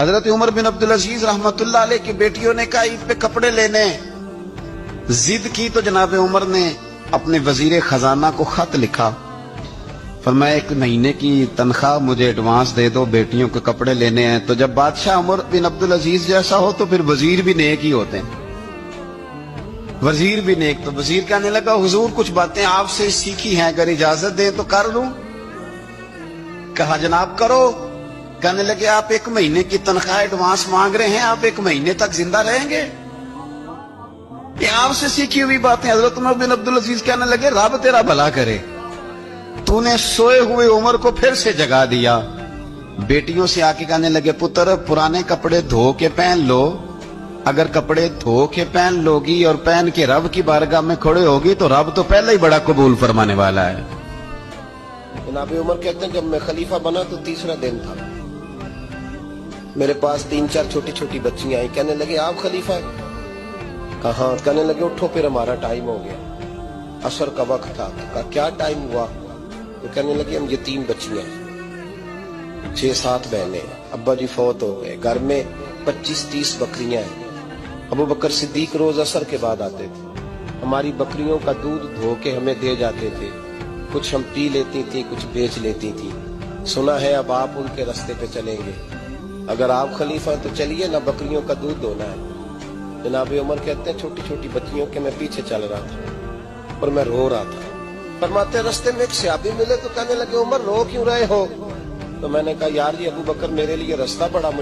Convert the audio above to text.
حضرت عمر بن عبدالعزیز رحمت اللہ علیہ کی بیٹیوں نے کہا عید پہ کپڑے لینے، ضد کی تو جناب عمر نے اپنے وزیر خزانہ کو خط لکھا، فرمایا 1 مہینے کی تنخواہ مجھے ایڈوانس دے دو، بیٹیوں کے کپڑے لینے ہیں۔ تو جب بادشاہ عمر بن عبدالعزیز جیسا ہو تو پھر وزیر بھی نیک ہی ہوتے ہیں، وزیر بھی نیک۔ تو وزیر کہنے لگا حضور کچھ باتیں آپ سے سیکھی ہیں، اگر اجازت دیں تو کر لوں؟ کہا جناب کرو۔ کہنے لگے آپ 1 مہینے کی تنخواہ ایڈوانس مانگ رہے ہیں، آپ 1 مہینے تک زندہ رہیں گے؟ یہ آپ سے سیکھی ہوئی باتیں۔ حضرت عمر بن عبدالعزیز کہنے لگے رب تیرا بھلا کرے، تو نے سوئے ہوئے عمر کو پھر سے جگا دیا۔ بیٹیوں سے آ کے کہنے لگے پتر پرانے کپڑے دھو کے پہن لو، اگر کپڑے دھو کے پہن لوگی اور پہن کے رب کی بارگاہ میں کھڑے ہوگی تو رب تو پہلے ہی بڑا قبول فرمانے والا ہے۔ جناب عمر کہتے ہیں جب میں خلیفہ بنا تو 3را دن تھا، میرے پاس 3-4 چھوٹی چھوٹی بچیاں آئیں، کہنے لگے آپ خلیفہ ہیں؟ کہاں؟ کہنے لگے اٹھو پھر ہمارا ٹائم ہو گیا، عصر کا وقت تھا۔ کہا کیا ٹائم ہوا؟ تو کہنے لگے ہم یتیم بچیاں ہیں، 6-7 بہنیں، ابا جی فوت ہو گئے، گھر میں 25-30 بکریاں ہیں۔ ابو بکر صدیق روز عصر کے بعد آتے تھے، ہماری بکریوں کا دودھ دھو کے ہمیں دے جاتے تھے، کچھ ہم پی لیتی تھی، کچھ بیچ لیتی تھی۔ سنا ہے اب آپ ان کے راستے پہ چلیں گے، اگر آپ خلیفہ تو چلیے نہ بکریوں کا دودھ دھونا ہے۔ جناب عمر کہتے ہیں چھوٹی چھوٹی بچیوں کے میں پیچھے چل رہا تھا اور میں رو رہا تھا۔ فرماتے راستے میں ایک صحابی ملے تو کہنے لگے عمر رو کیوں رہے ہو؟ تو میں نے کہا یار یہ ابو بکر میرے لیے راستہ بڑا مشکل